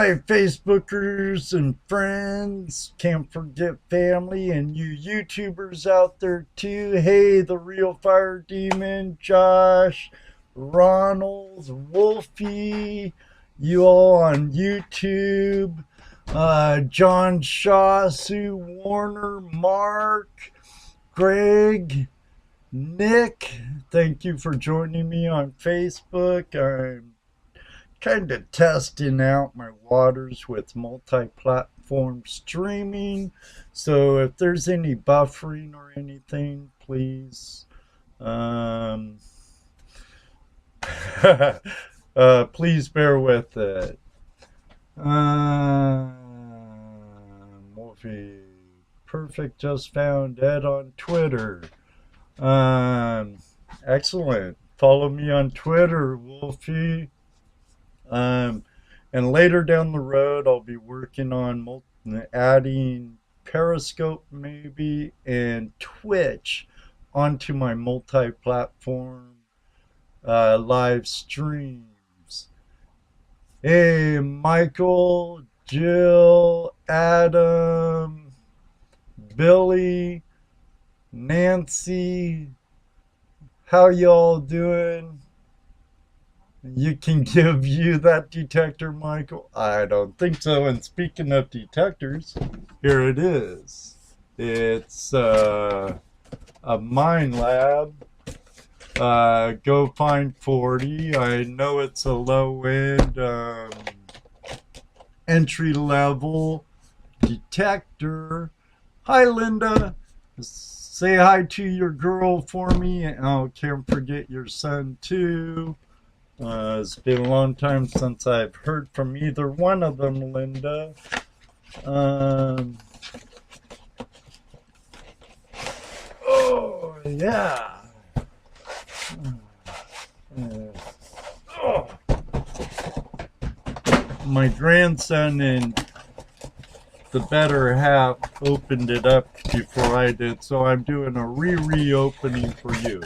my Facebookers and friends, can't forget family and you YouTubers out there too. Hey, the Real Fire Demon, Josh, Ronald, Wolfie, you all on YouTube, John Shaw, Sue Warner, Mark, Greg, Nick, thank you for joining me on Facebook. I'm kind of testing out my waters with multi-platform streaming. So if there's any buffering or anything, please please bear with it. Wolfie Perfect just found Ed on Twitter. Excellent. Follow me on Twitter, Wolfie. And later down the road, I'll be working on adding Periscope maybe and Twitch onto my multi-platform live streams. Hey, Michael, Jill, Adam, Billy, Nancy, how y'all doing? You can give you that detector, Michael? I don't think so. And speaking of detectors, here it is. It's a MineLab Go-Find 40. I know it's a low-end entry-level detector. Hi, Linda. Say hi to your girl for me. Oh, can't forget your son, too. It's been a long time since I've heard from either one of them, Linda. Oh, yeah. Oh. My grandson and the better half opened it up before I did, so I'm doing a reopening for you.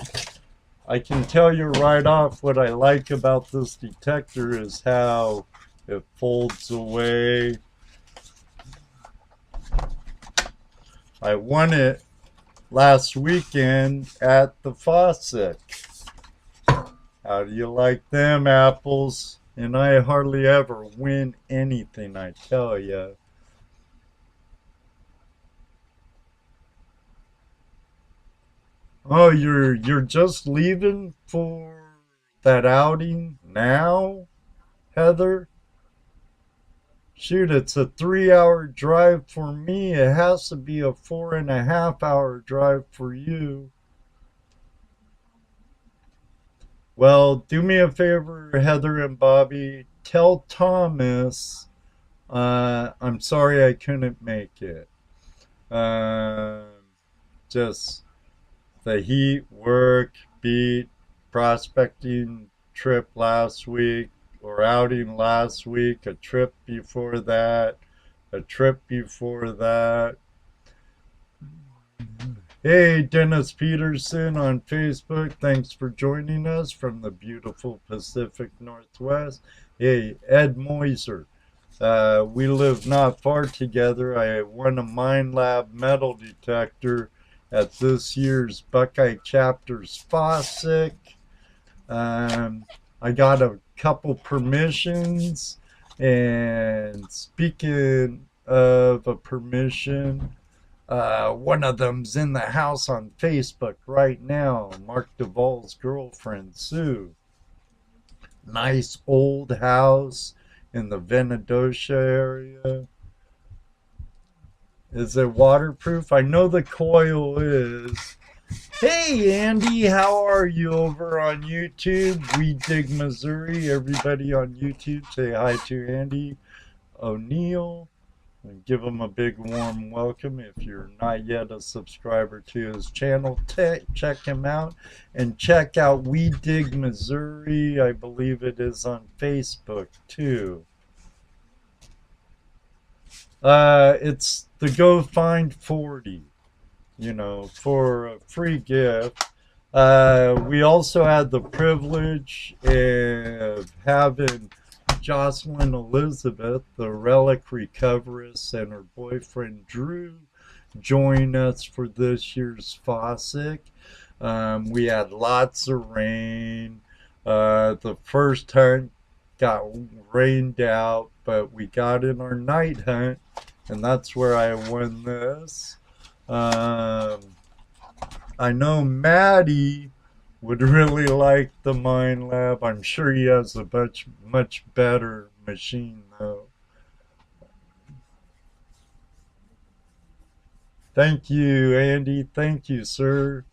I can tell you right off what I like about this detector is how it folds away. I won it last weekend at the Fossick. How do you like them apples? And I hardly ever win anything, I tell you. Oh, you're just leaving for that outing now, Heather? Shoot, it's a 3-hour drive for me. It has to be a 4.5-hour drive for you. Well, do me a favor, Heather and Bobby. Tell Thomas I'm sorry I couldn't make it. Just the heat, work, beat, prospecting trip last week, or outing last week, a trip before that, a trip before that. Hey, Dennis Peterson on Facebook. Thanks for joining us from the beautiful Pacific Northwest. Hey, Ed Moiser. We live not far together. I won a MineLab metal detector at this year's Buckeye Chapter's Fossick. I got a couple permissions, and speaking of a permission, one of them's in the house on Facebook right now. Mark Duvall's girlfriend, Sue. Nice old house in the Venadosha area. Is it waterproof? I know the coil is. Hey, Andy, how are you over on YouTube? We Dig Missouri. Everybody on YouTube, say hi to Andy O'Neill. And give him a big warm welcome. If you're not yet a subscriber to his channel, check him out. And check out We Dig Missouri. I believe it is on Facebook, too. It's the Go-Find 40, you know, for a free gift. We also had the privilege of having Jocelyn Elizabeth, the relic recoverist, and her boyfriend Drew join us for this year's Fossick. We had lots of rain. The first hunt got rained out, but we got in our night hunt, and that's where I won this. I know Maddie would really like the MineLab. I'm sure he has a much better machine though. Thank you, Andy. Thank you, sir.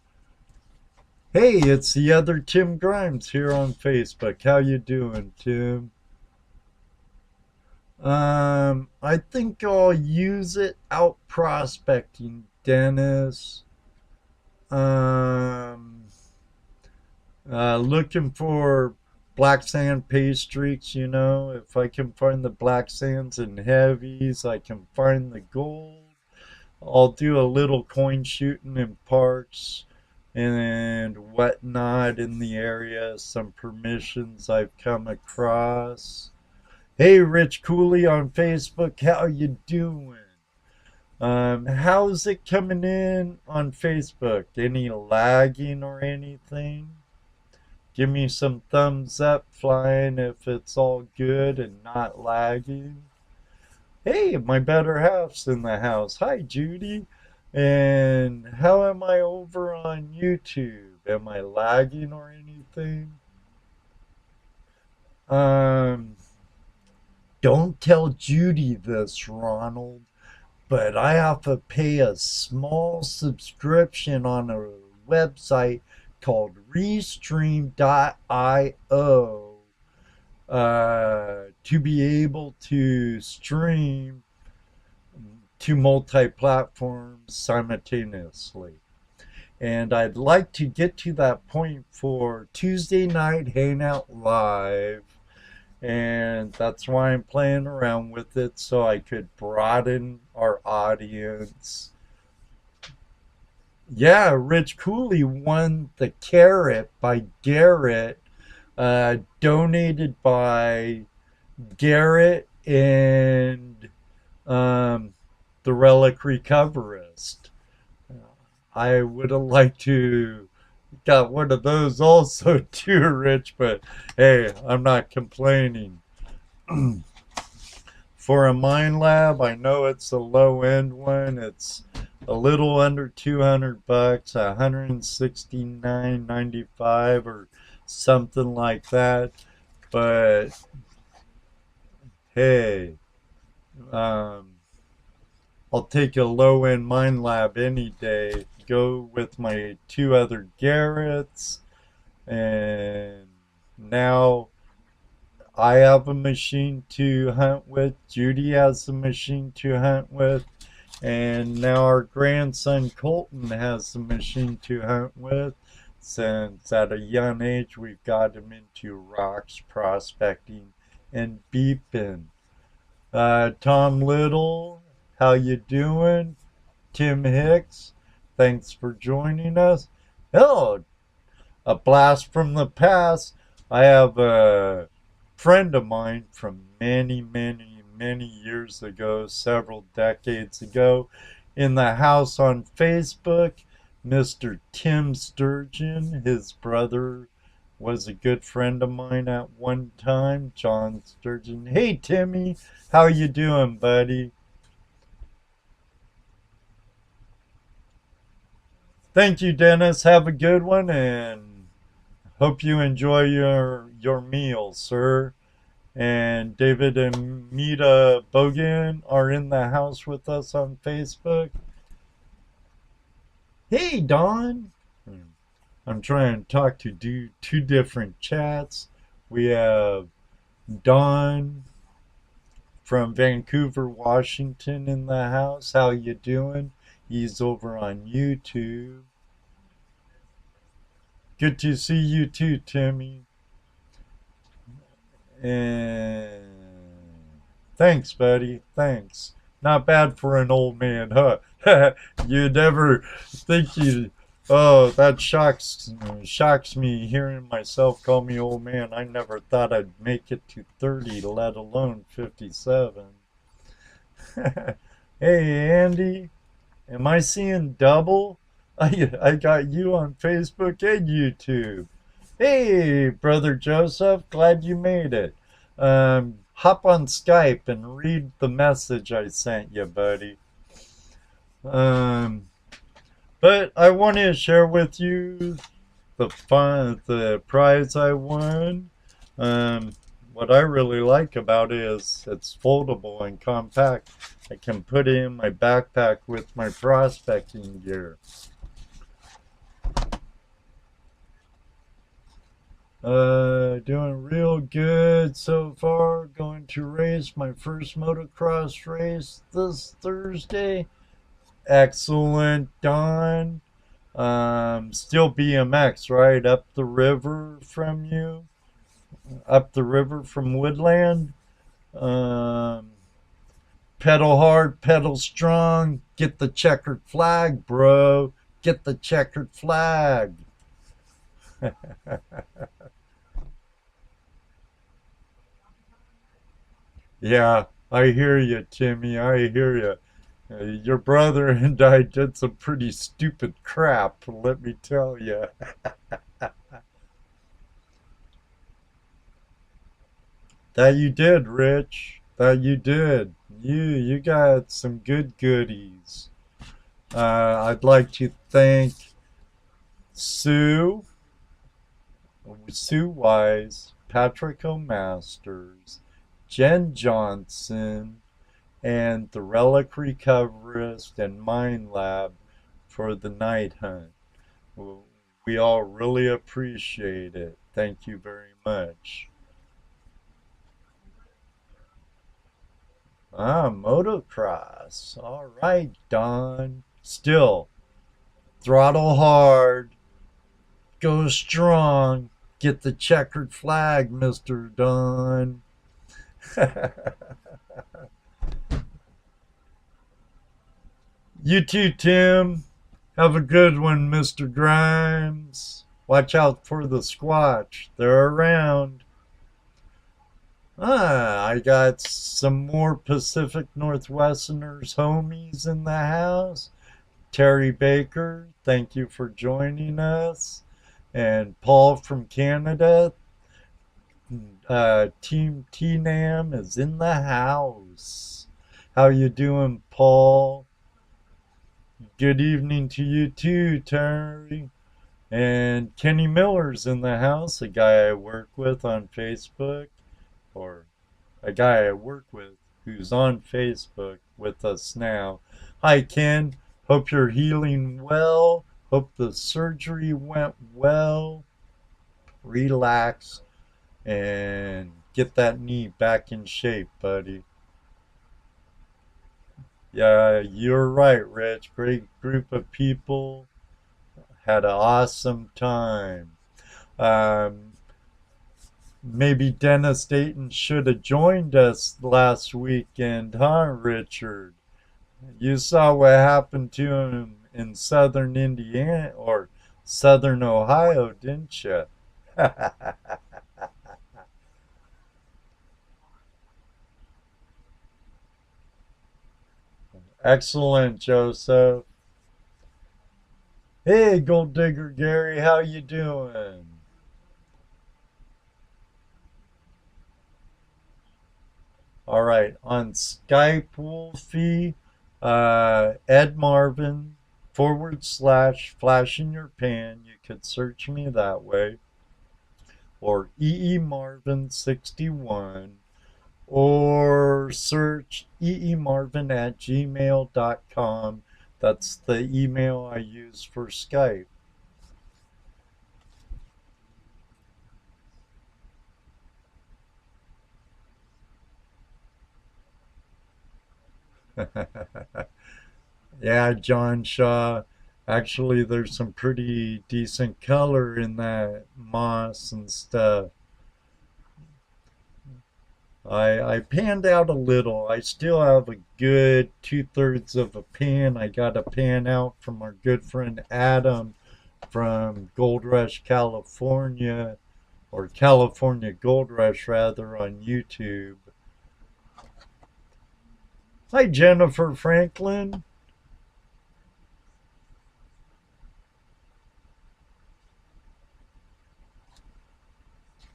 Hey, it's the other Tim Grimes here on Facebook. How you doing, Tim? I think I'll use it out prospecting, Dennis. Um, Looking for black sand pay streaks, you know. If I can find the black sands and heavies, I can find the gold. I'll do a little coin shooting in parks and whatnot in the area. Some permissions I've come across. Hey, Rich Cooley on Facebook, how you doing? How's it coming in on Facebook? Any lagging or anything? Give me some thumbs up flying if it's all good and not lagging. Hey, my better half's in the house. Hi, Judy. And how am I over on YouTube? Am I lagging or anything? Don't tell Judy this, Ronald, but I have to pay a small subscription on a website called Restream.io to be able to stream to multi-platforms simultaneously. And I'd like to get to that point for Tuesday Night Hangout Live. And that's why I'm playing around with it, so I could broaden our audience. Yeah, Rich Cooley won the Carrot by Garrett, donated by Garrett and the Relic Recoverist. I would have liked to got one of those also too, Rich, but hey, I'm not complaining. For a MineLab, I know it's a low end one. It's a little under $200, 169.95 or something like that. But hey, I'll take a low end MineLab any day. Go with my two other Garretts, and now I have a machine to hunt with. Judy has a machine to hunt with, and now our grandson Colton has a machine to hunt with. Since at a young age we've got him into rocks prospecting and beeping. Tom Little, how you doing? Tim Hicks, thanks for joining us. Oh, a blast from the past. I have a friend of mine from many years ago, several decades ago, in the house on Facebook, Mr. Tim Sturgeon. His brother was a good friend of mine at one time, John Sturgeon. Hey, Timmy, how you doing, buddy? Thank you, Dennis. Have a good one, and hope you enjoy your meal, sir. And David and Mita Bogan are in the house with us on Facebook. Hey, Don. I'm trying to talk to two different chats. We have Don from Vancouver, Washington in the house. How you doing? He's over on YouTube. Good to see you too, Timmy. And thanks, buddy. Thanks. Not bad for an old man, huh? You'd never think Oh, that shocks me hearing myself call me old man. I never thought I'd make it to 30, let alone 57. Hey, Andy, am I seeing double? I got you on Facebook and YouTube. Hey, brother Joseph, glad you made it. Hop on Skype and read the message I sent you, buddy. Um, but I want to share with you the prize I won. Um, what I really like about it is it's foldable and compact. I can put it in my backpack with my prospecting gear. Doing real good so far. Going to race my first motocross race this Thursday. Excellent, Don. Still BMX, right? Up the river from you? Up the river from Woodland? Um, Pedal hard, pedal strong. Get the checkered flag, bro. Get the checkered flag. Yeah, I hear you, Timmy. I hear you. Your brother and I did some pretty stupid crap, let me tell you. That you did, Rich. That you did. You got some good goodies. I'd like to thank Sue, Sue Wise, Patrick O'Masters, Jen Johnson, and the Relic Recoverist and MineLab for the night hunt. We all really appreciate it. Thank you very much. Ah, motocross. All right, Don. Still, throttle hard, go strong, get the checkered flag, Mr. Don. You too, Tim. Have a good one, Mr. Grimes. Watch out for the Squatch. They're around. I got some more Pacific Northwesterners homies in the house. Terry Baker, thank you for joining us. And Paul from Canada, Team TNAM is in the house. How you doing, Paul? Good evening to you too, Terry. And Kenny Miller's in the house, a guy I work with on Facebook, or a guy I work with who's on Facebook with us now. Hi, Ken. Hope you're healing well. Hope the surgery went well. Relax and get that knee back in shape, buddy. Yeah, you're right, Rich. Great group of people. Had an awesome time. Um, Maybe Dennis Dayton should have joined us last weekend, huh, Richard? You saw what happened to him in southern Indiana or southern Ohio, didn't you? Excellent, Joseph. Hey, Gold Digger Gary, how you doing? All right, on Skype, Wolfie, Ed Marvin / Flash in Your Pan. You could search me that way, or Marvin 61, or search Marvin at gmail.com. That's the email I use for Skype. Yeah, John Shaw. Actually, there's some pretty decent color in that moss and stuff. I panned out a little. I still have a good 2/3 of a pan. I got a pan out from our good friend Adam from Gold Rush, California, or California Gold Rush rather, on YouTube. Hi, Jennifer Franklin.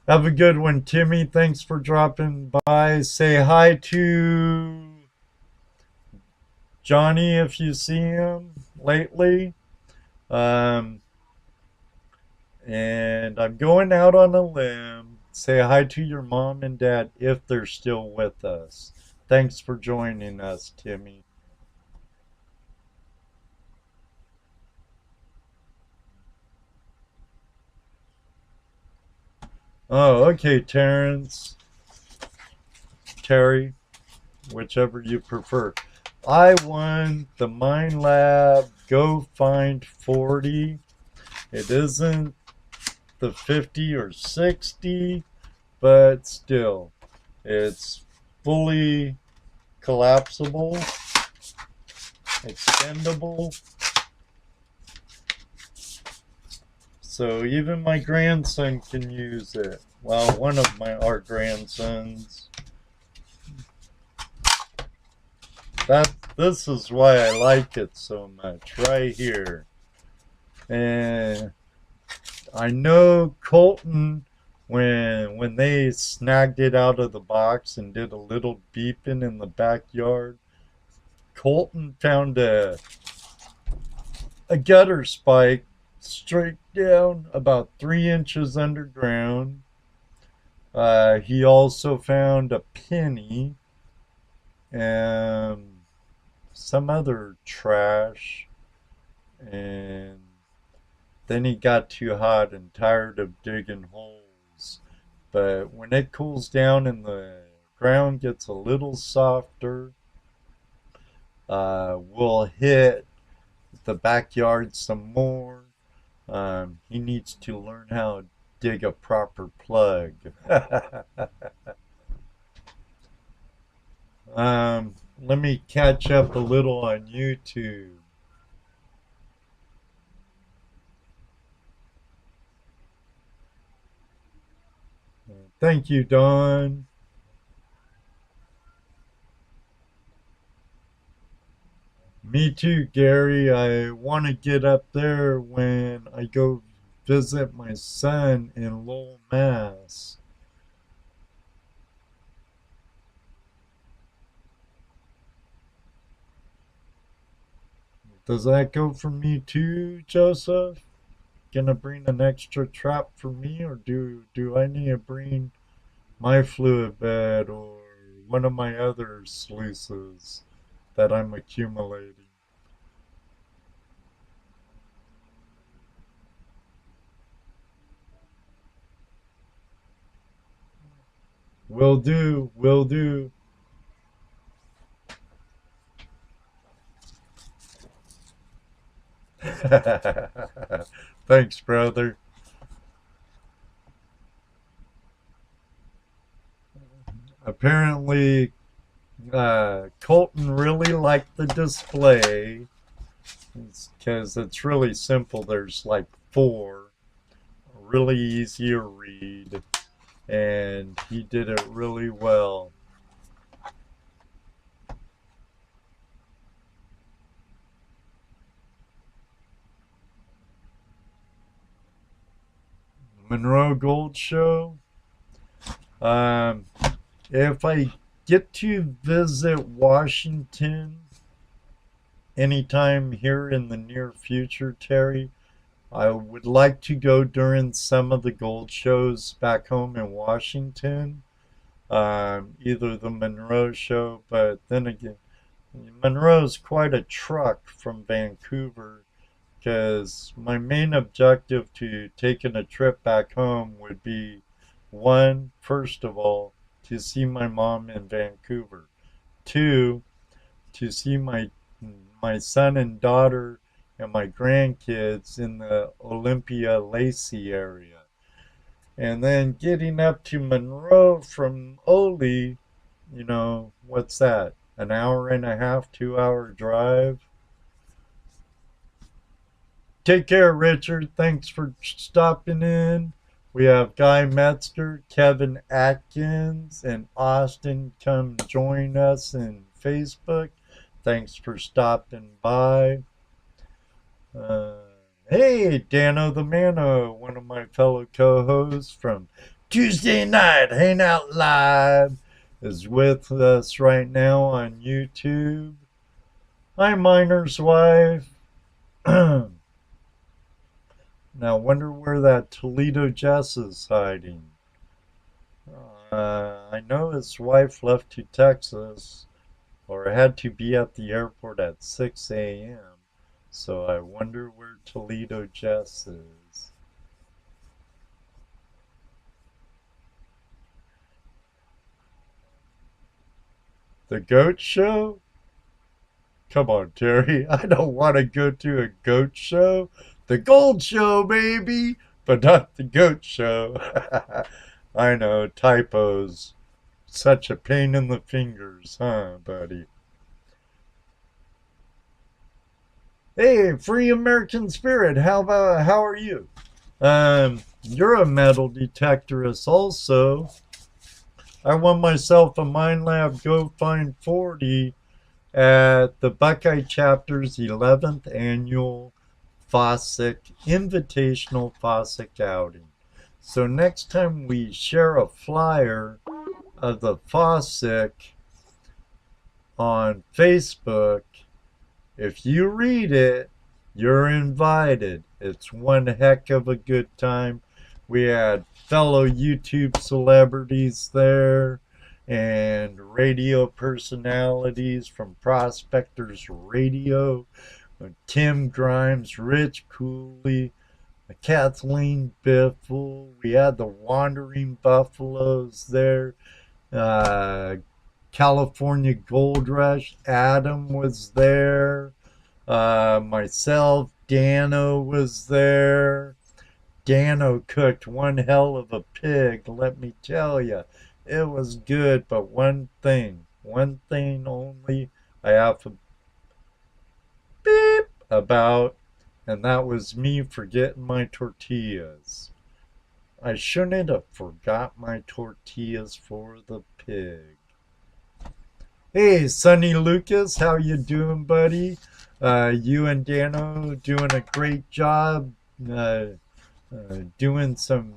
Have a good one, Timmy. Thanks for dropping by. Say hi to Johnny if you see him lately. Um, and I'm going out on a limb. Say hi to your mom and dad if they're still with us. Thanks for joining us, Timmy. Oh, okay, Terrence. Terry, whichever you prefer. I won the MineLab Go-Find 40. It isn't the 50 or 60, but still, it's fully collapsible, extendable. So even my grandson can use it. Well, one of our grandsons. This is why I like it so much, right here. And I know Colton, when they snagged it out of the box and did a little beeping in the backyard, Colton found a gutter spike straight down about 3 inches underground. He also found a penny and some other trash, and then he got too hot and tired of digging holes. But when it cools down and the ground gets a little softer, we'll hit the backyard some more. He needs to learn how to dig a proper plug. Let me catch up a little on YouTube. Thank you, Don. Me too, Gary. I want to get up there when I go visit my son in Lowell, Mass. Does that go for me too, Joseph? Gonna bring an extra trap for me, or do I need to bring my fluid bed or one of my other sluices that I'm accumulating? Will do, will do. Thanks, brother. Apparently, Colton really liked the display because it's really simple. There's like four, really easy to read, and he did it really well. Monroe Gold Show. Um, if I get to visit Washington anytime here in the near future, Terry, I would like to go during some of the gold shows back home in Washington. Either the Monroe show, but then again, Monroe's quite a truck from Vancouver, because my main objective to taking a trip back home would be, one, first of all, to see my mom in Vancouver. Two, to see my son and daughter and my grandkids in the Olympia Lacey area. And then getting up to Monroe from Ole, what's that? An hour and a half, 2 hour drive? Take care, Richard. Thanks for stopping in. We have Guy Metzger, Kevin Atkins, and Austin come join us in Facebook. Thanks for stopping by. Uh, hey, Dano the Mano, one of my fellow co-hosts from Tuesday Night Hangout Live, is with us right now on YouTube. Hi, Miner's Wife. Now, wonder where that Toledo Jess is hiding. I know his wife left to Texas, or had to be at the airport at 6 a.m. So I wonder where Toledo Jess is. The goat show? Come on, Terry. I don't want to go to a goat show. The gold show, baby, but not the goat show. I know, typos. Such a pain in the fingers, huh, buddy? Hey, Free American Spirit, how are you? You're a metal detectorist also. I won myself a MineLab Go-Find 40 at the Buckeye Chapter's 11th Annual Fossick Invitational Fossick Outing. So next time we share a flyer of the Fossick on Facebook, if you read it, you're invited. It's one heck of a good time. We had fellow YouTube celebrities there and radio personalities from Prospectors Radio, Tim Grimes, Rich Cooley, Kathleen Biffle. We had the Wandering Buffaloes there. California Gold Rush. Adam was there. Myself, Dano was there. Dano cooked one hell of a pig, let me tell you. It was good, but one thing only I have to beep about, and that was me forgetting my tortillas. I shouldn't have forgot my tortillas for the pig. Hey, Sonny Lucas, how you doing, buddy? You and Dano doing a great job doing some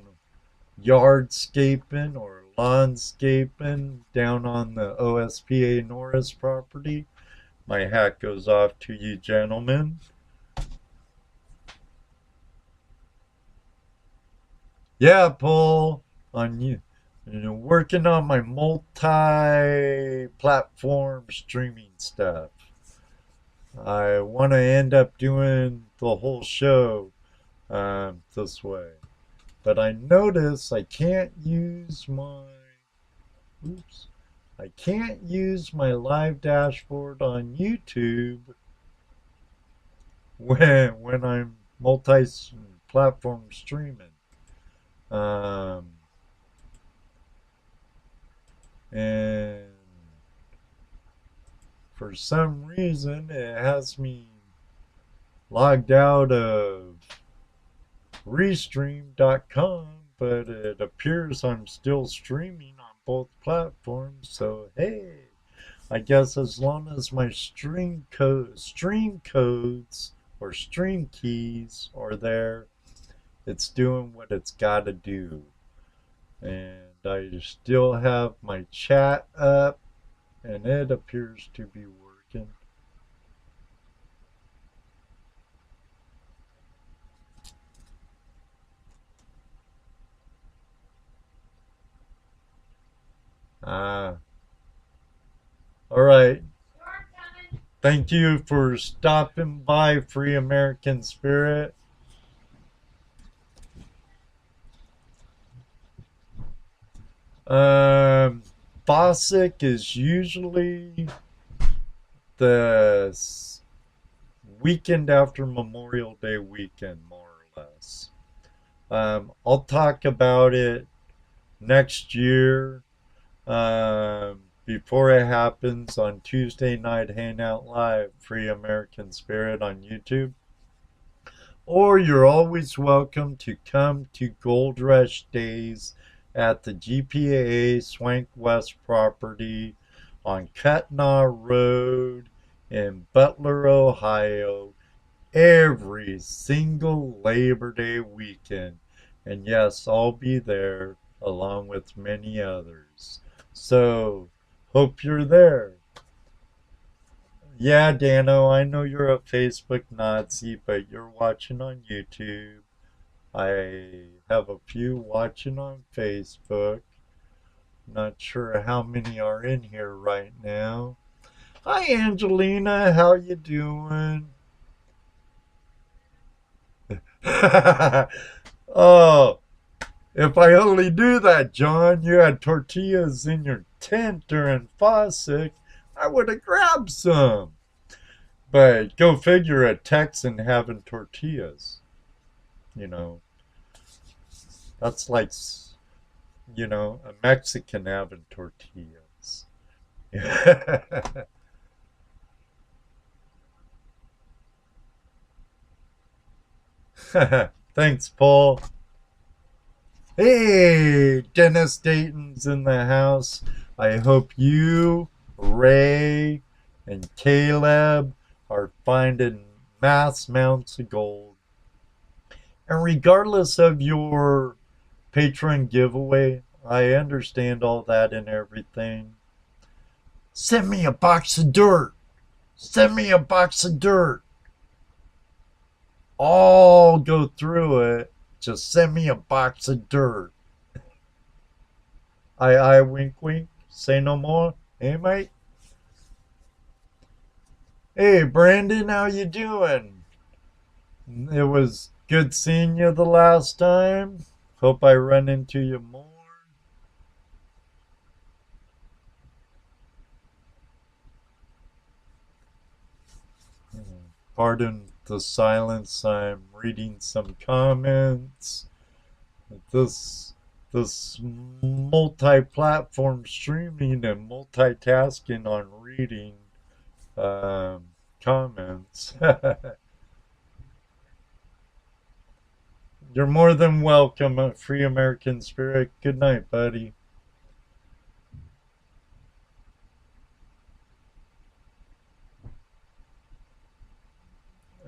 yardscaping or lawnscaping down on the OSPA Norris property. My hat goes off to you, gentlemen. Yeah, Paul, on you. Working on my multi-platform streaming stuff. I want to end up doing the whole show this way. But I notice I can't use my live dashboard on YouTube when I'm multi-platform streaming. And for some reason it has me logged out of restream.com, but it appears I'm still streaming on both platforms. So hey, I guess as long as my stream codes or stream keys are there, it's doing what it's got to do. And I still have my chat up, and it appears to be working. All right. Thank you for stopping by, Free American Spirit. Fossick is usually the weekend after Memorial Day weekend, more or less. I'll talk about it next year before it happens on Tuesday Night Hangout Live, Free American Spirit on YouTube. or you're always welcome to come to Gold Rush Days at the GPAA Swank West property on Cutnaw Road in Butler, Ohio, every single Labor Day weekend. And yes, I'll be there along with many others. So, hope you're there. Yeah, Dano, I know you're a Facebook Nazi, but you're watching on YouTube. I have a few watching on Facebook. Not sure how many are in here right now. Hi, Angelina. How you doing? Oh, if I only knew that, John, you had tortillas in your tent during Fossick, I would have grabbed some. But go figure a Texan having tortillas. You know, that's like, a Mexican having tortillas. Thanks, Paul. Hey, Dennis Dayton's in the house. I hope you, Ray, and Caleb are finding mass amounts of gold. And regardless of your Patron giveaway, I understand all that and everything. Send me a box of dirt. Send me a box of dirt. I'll go through it. Just send me a box of dirt. I wink wink. Say no more. Hey mate. Hey Brandon, how you doing? It was good seeing you the last time. Hope I run into you more. Pardon the silence. I'm reading some comments. This multi-platform streaming and multitasking on reading comments. You're more than welcome, Free American Spirit. Good night, buddy.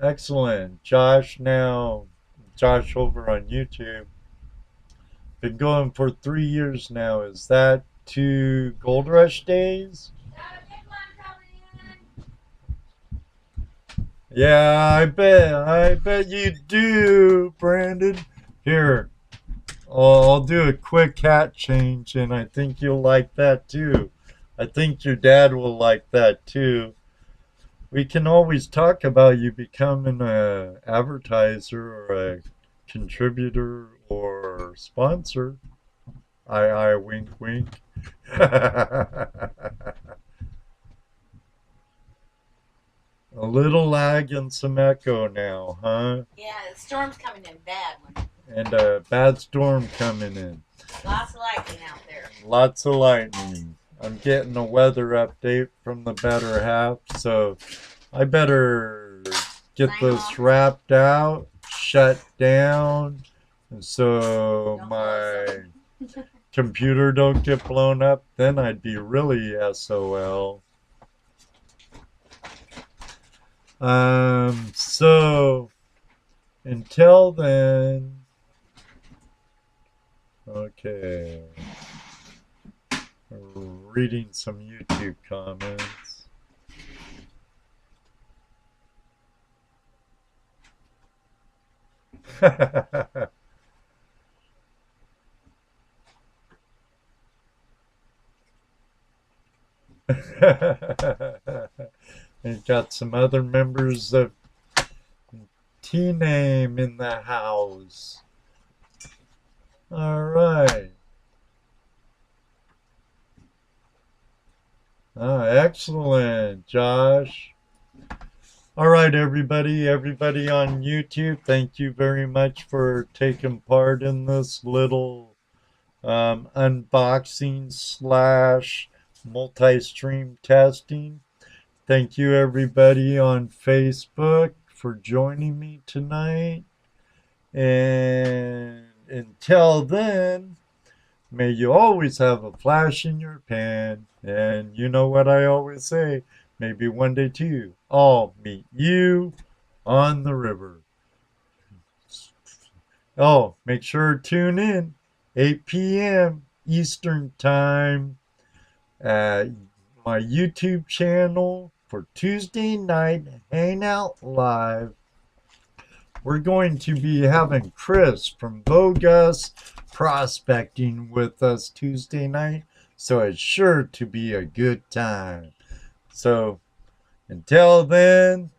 Excellent. Josh over on YouTube. Been going for 3 years now. Is that 2 Gold Rush days? Yeah, I bet you do, Brandon. Here, I'll do a quick hat change, and I think you'll like that too. I think your dad will like that too. We can always talk about you becoming a advertiser or a contributor or sponsor. I wink wink. A little lag and some echo now, huh? Yeah, the storm's coming in bad one. And a bad storm coming in. Lots of lightning out there. Lots of lightning. I'm getting a weather update from the better half, so I better get this wrapped out, shut down, and so my computer don't get blown up. Then I'd be really SOL. So until then, okay, reading some YouTube comments. And got some other members of T-Name in the house. All right. Excellent, Josh. All right, everybody on YouTube, thank you very much for taking part in this little unboxing / multi-stream testing. Thank you, everybody on Facebook, for joining me tonight. And until then, may you always have a flash in your pan. And you know what I always say, maybe one day too, I'll meet you on the river. Oh, make sure to tune in 8 p.m. Eastern Time at my YouTube channel for Tuesday Night Hangout Live. We're going to be having Chris from Vo-Gus prospecting with us Tuesday night, so it's sure to be a good time. So until then,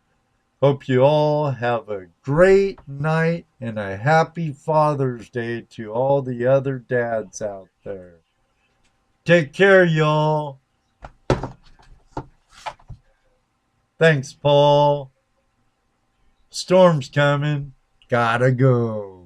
hope you all have a great night and a happy Father's Day to all the other dads out there. Take care, y'all. Thanks, Paul. Storm's coming. Gotta go.